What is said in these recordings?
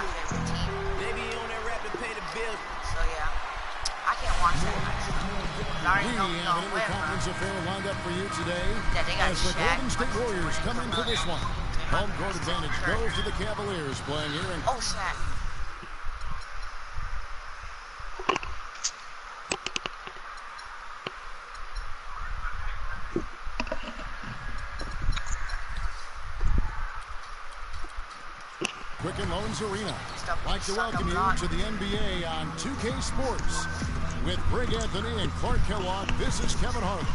my favorite team. Maybe you on that rap to pay the bill. So yeah, I can't watch that kind of stuff. I already know We we're have gonna an win, conference bro. affair lined up for you today Yeah, they got as the Shaq, Golden State Michael Warriors Jordan, come in for this one. Home court advantage goes to the Cavaliers playing here in... Oh, Shaq. Quicken Loans Arena. Stuff Like to suck welcome a you lot. to the NBA on 2K Sports. With Greg Anthony and Clark Kellogg, this is Kevin Harlan.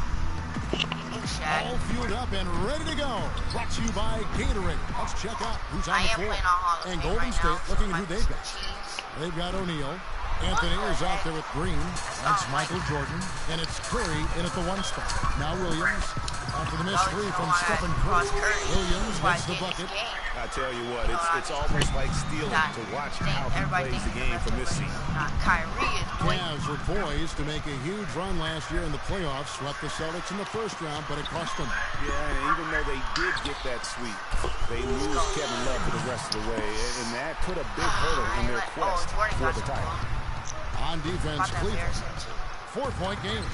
Oh, Shaq. All fueled up and ready to go. Brought to you by Gatorade. Let's check out who's on I the am floor. playing on Hall of And Fame Golden right State now, looking so at who might they've be got. some cheese. They've got O'Neal. Anthony is out there with Green. That's Michael Jordan. And it's Curry in at the one spot. Now Williams. After the missed three from Stephen Curry. Williams gets the bucket. I tell you what, it's almost like stealing to watch how he plays the game from this seat. Kyrie is boy. Cavs were poised to make a huge run last year in the playoffs. Swept the Celtics in the first round, but it cost them. Yeah, and even though they did get that sweep, they lose Kevin Love for the rest of the way, and that put a big hurdle in their quest for the title. On defense, Cleveland. 4-point game.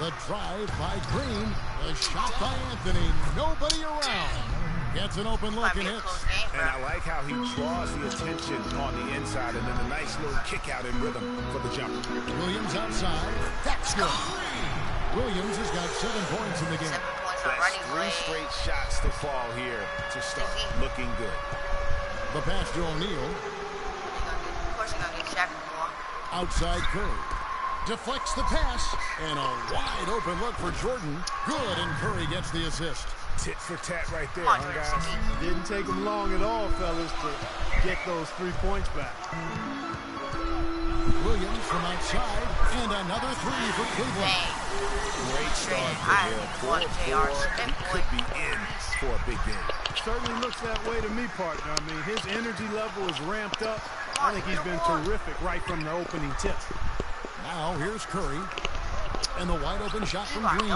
The drive by Green. The shot by Anthony. Nobody around. Gets an open look and hits. And I like how he draws the attention on the inside and then a nice little kick out in rhythm for the jumper. Williams outside. That's good. Williams has got 7 points in the game. 7 points That's already. 3 straight shots to fall here to start. Looking good. The pass to O'Neal. Of course, you're going to get Shaq the ball. Outside Curry. Deflects the pass. And a wide open look for Jordan. Good, and Curry gets the assist. Tit for tat right there, Come on, huh, Jordan, guys? see? Didn't take them long at all, fellas, to get those 3 points back. Williams from outside. And another three for Cleveland. Dang. Great start for I him. want J.R. 4-4. He could be in for a big game. Certainly looks that way to me, partner. I mean, his energy level is ramped up. I think he's been terrific right from the opening tip. Now here's Curry. And the wide open shot from Green.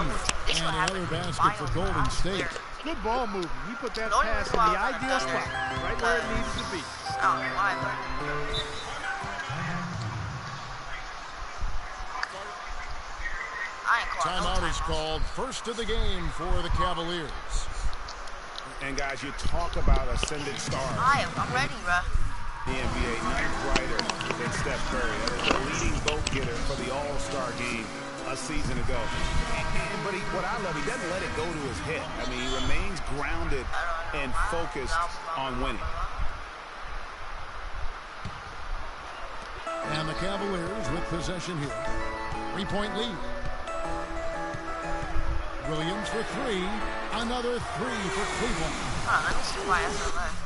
This And one another happened in basket for finals, Golden bro. I State. swear. Good ball movement. He put that The only pass in reason why the I was ideal gonna spot, dunk right where it needed to be. I don't know why, but I ain't calling no Timeout is timeouts. called. First of the game for the Cavaliers. And guys, you talk about ascendant stars. I'm ready, bro. The NBA, none brighter than Steph Curry. That is the leading vote getter for the All-Star game a season ago. But what I love, he doesn't let it go to his head. I mean, he remains grounded and focused on winning. And the Cavaliers with possession here. 3-point lead. Williams for three. Another three for Cleveland. Hold on, let me see why that's left.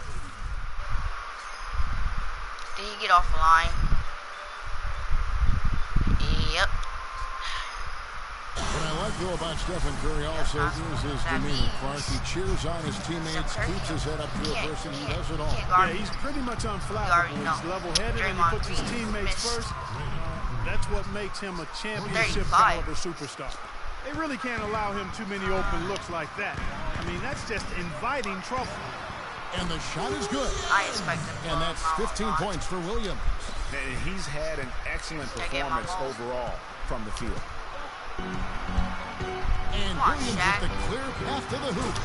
Did he get off the line? Yep. What I like, though, about Stephen Curry also is his demeanor. Clark, he cheers on his teammates, keeps his head up to adversity. He does it all. Yeah, he's pretty much unflappable. He's level-headed and he puts his teammates first. That's what makes him a championship-caliber superstar. They really can't allow him too many open looks like that. I mean, that's just inviting trouble. And the shot is good. I expect him to And that's 15 points for Williams. And he's had an excellent performance overall from the field. And Williams with the clear path to the hoop.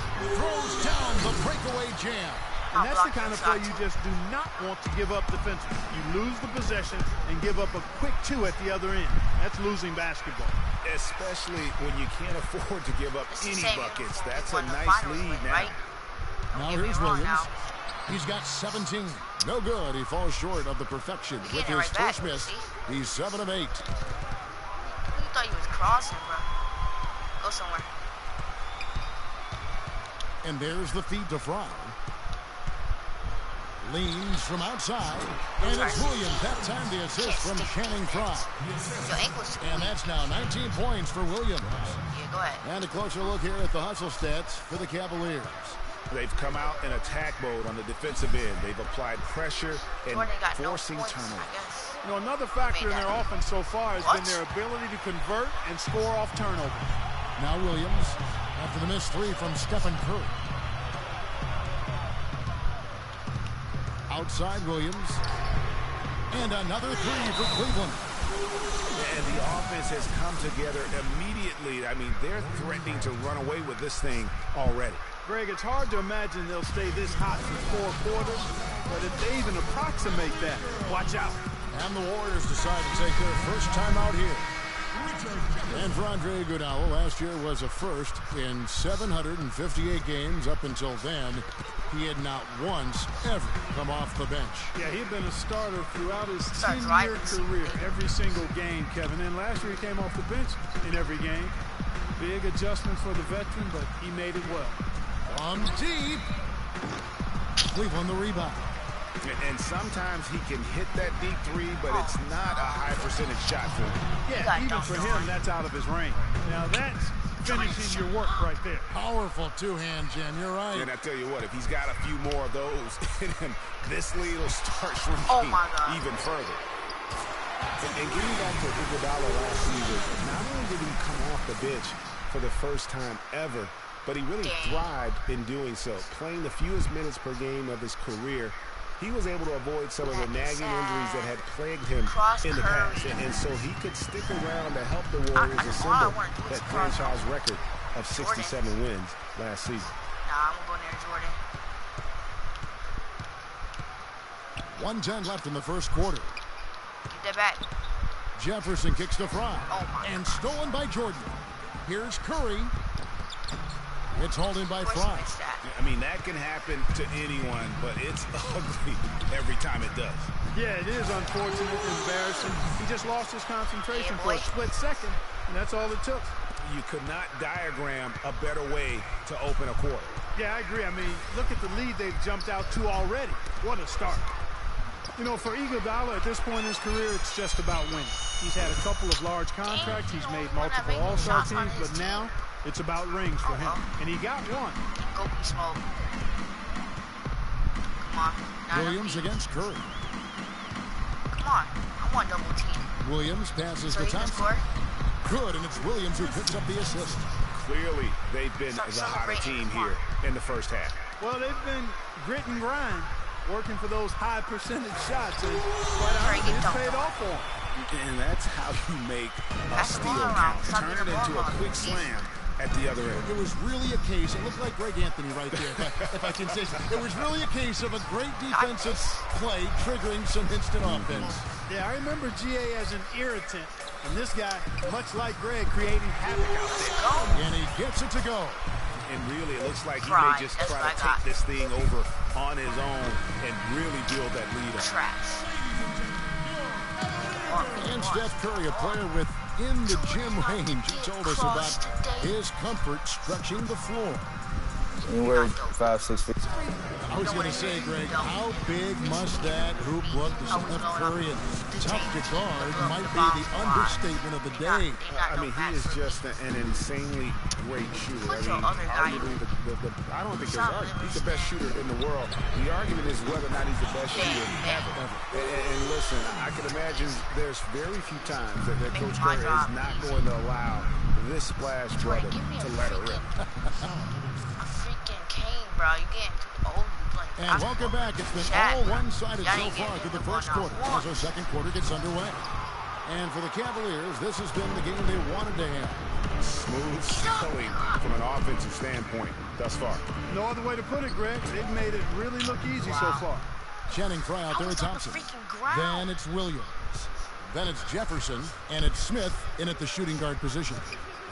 Throws down the breakaway jam. And that's the kind of play you just do not want to give up defensively. You lose the possession and give up a quick 2 at the other end. That's losing basketball. Especially when you can't afford to give up any buckets. That's a nice lead now. Now here's Williams. He's got 17. No good. He falls short of the perfection with his first miss. He's 7 of 8. You thought he was crossing, bro. Go somewhere. And there's the feed to Fry. Leans from outside. And it's Williams. That time the assist from Channing Fry. And that's now 19 points for Williams. Yeah, go ahead. And a closer look here at the hustle stats for the Cavaliers. They've come out in attack mode on the defensive end. They've applied pressure and forcing turnovers. You know, another factor in their offense so far has been their ability to convert and score off turnovers. Now Williams, after the missed three from Stephen Curry. Outside Williams. And another three for Cleveland. And the offense has come together immediately. I mean, they're threatening to run away with this thing already. Greg, it's hard to imagine they'll stay this hot for 4 quarters, but if they even approximate that, watch out. And the Warriors decide to take their first time out here. And for Andre Iguodala, last year was a first in 758 games. Up until then, he had not once ever come off the bench. Yeah, he'd been a starter throughout his 10-year career, every single game, Kevin. And last year he came off the bench in every game. Big adjustment for the veteran, but he made it well. From deep. Cleveland the rebound. And sometimes he can hit that deep three, but it's not a high percentage shot for him. Yeah, even for him, that's out of his range. Now that's finishing your work right there. Powerful two-hand, Jen. You're right. And I tell you what, if he's got a few more of those in him, this lead will start shrinking even further. And getting back to Iguodala last season, not only did he come off the bench for the first time ever, but he really thrived in doing so. Playing the fewest minutes per game of his career, he was able to avoid some of the nagging injuries that had plagued him in the past. And so he could stick around to help the Warriors assemble that franchise record of 67 wins last season. Nah, I'm going there, Jordan. 1:10 left in the first quarter. Get that back. Jefferson kicks to Fry. And God. Stolen by Jordan. Here's Curry. It's hauled in by Fry. I mean, that can happen to anyone, but it's ugly every time it does. Yeah, it is unfortunate, embarrassing. He just lost his concentration for a split second, and that's all it took. You could not diagram a better way to open a quarter. Yeah, I agree. I mean, look at the lead they've jumped out to already. What a start. You know, for Iguodala at this point in his career, it's just about winning. He's had a couple of large contracts. He's made multiple All-Star teams, but now it's about rings for him. And he got one. Go be smoke. Come on. Williams against Curry. Come on. I want double team. Williams passes to Thompson. Good, and it's Williams who picks up the assist. Clearly, they've been the hotter team here in the first half. Well, they've been grit and grind, working for those high percentage shots, and quite honestly, it's paid off for them. And that's how you make a steal count. Turn it into a quick slam at the other end. It was really a case, it looked like Greg Anthony right there, if I can say so. It was really a case of a great defensive play triggering some instant offense. Yeah, I remember GA as an irritant, and this guy, much like Greg, creating havoc out there. And he gets it to go. And really, it looks like he may just try to take this thing over on his own and really build that lead up. And Steph Curry, a player within the gym range, he told us about his comfort stretching the floor. Anywhere 5, 6 feet. I was going to say, Greg, how big must that hoop look to Steph Curry? And tough to guard might be the understatement of the day. I mean, he is just an insanely great shooter. I mean, arguably, I don't think there's argument. He's the best shooter in the world. The argument is whether or not he's the best shooter ever. And listen, I can imagine there's very few times that Coach Curry is not going to allow this splash brother to let her rip. Bro, you getting old. And welcome back. It's been all one-sided so far through the first quarter as our second quarter gets underway. And for the Cavaliers, this has been the game they wanted to have. Smooth sailing from an offensive standpoint thus far. No other way to put it, Greg. They've made it really look easy so far. Channing Frye out there at Thompson. Then it's Williams. Then it's Jefferson. And it's Smith in at the shooting guard position.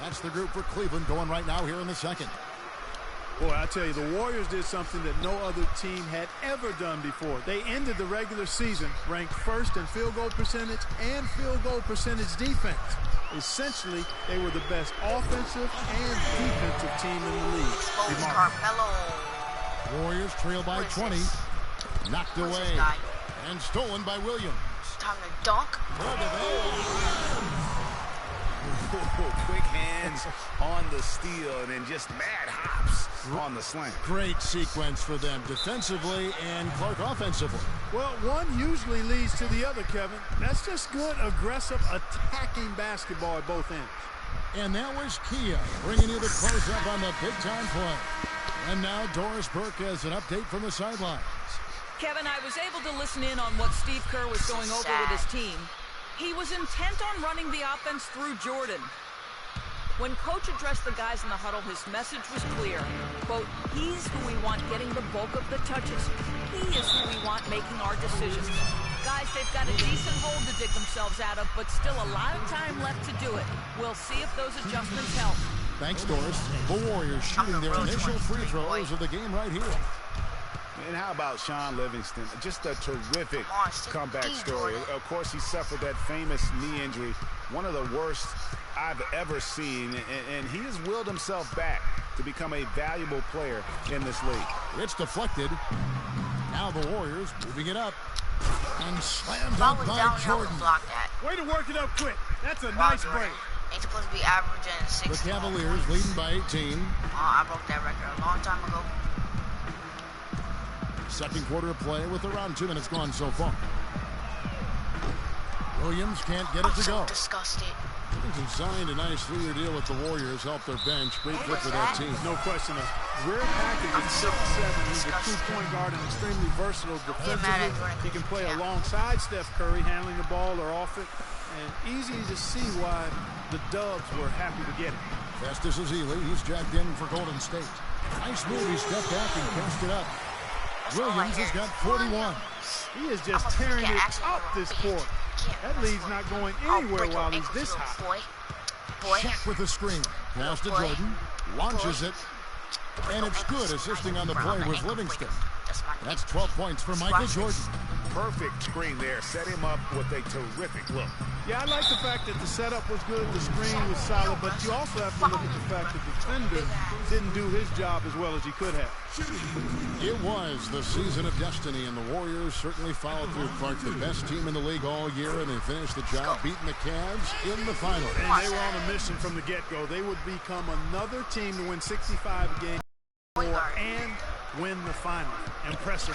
That's the group for Cleveland going right now here in the second. Boy, I tell you, the Warriors did something that no other team had ever done before. They ended the regular season ranked first in field goal percentage and field goal percentage defense. Essentially, they were the best offensive and defensive team in the league. Warriors trail by 20. Knocked away. And stolen by Williams. Time to dunk. Quick hands on the steal and then just mad hops on the slam. Great sequence for them defensively and Clark offensively. Well, one usually leads to the other, Kevin. That's just good, aggressive, attacking basketball at both ends. And that was Kia bringing you the close-up on the big-time play. And now Doris Burke has an update from the sidelines. Kevin, I was able to listen in on what Steve Kerr was going over with his team. He was intent on running the offense through Jordan. When Coach addressed the guys in the huddle, his message was clear. Quote, he's who we want getting the bulk of the touches. He is who we want making our decisions. Guys, they've got a decent hole to dig themselves out of, but still a lot of time left to do it. We'll see if those adjustments help. Thanks, Doris. The Warriors shooting their initial free throws of the game right here. And how about Shaun Livingston? Just a terrific comeback story. Of course, he suffered that famous knee injury, one of the worst I've ever seen, and he has willed himself back to become a valuable player in this league. It's deflected. Now the Warriors moving it up. And slammed out by Jordan. Way to work it up quick. That's a nice break. Ain't supposed to be averaging 6. The Cavaliers leading by 18. I broke that record a long time ago. Second quarter of play with around 2 minutes gone so far. Williams can't get it to go. Disgusted. He signed a nice 3-year deal with the Warriors, helped their bench. Great fit for that team. No question. Rare package at 6'7". He's a true point guard and extremely versatile defensively. He can play alongside Steph Curry, handling the ball or off it. And easy to see why the Dubs were happy to get him. Festus Ezeli, he's jacked in for Golden State. Nice move. He stepped back and cashed it up. Williams has got 41. He is just tearing it up this quarter. That lead's not going anywhere while he's this hot. Shaq with the screen. Pass to Jordan. Launches it. And it's good, assisting on the play with Livingston. That's 12 points for Michael Jordan. Perfect screen there. Set him up with a terrific look. Yeah, I like the fact that the setup was good, the screen was solid, but you also have to look at the fact that the defender didn't do his job as well as he could have. It was the season of destiny, and the Warriors certainly followed through. Clark, the best team in the league all year, and they finished the job beating the Cavs in the final. And they were on a mission from the get-go. They would become another team to win 65 games and win the final. Impressive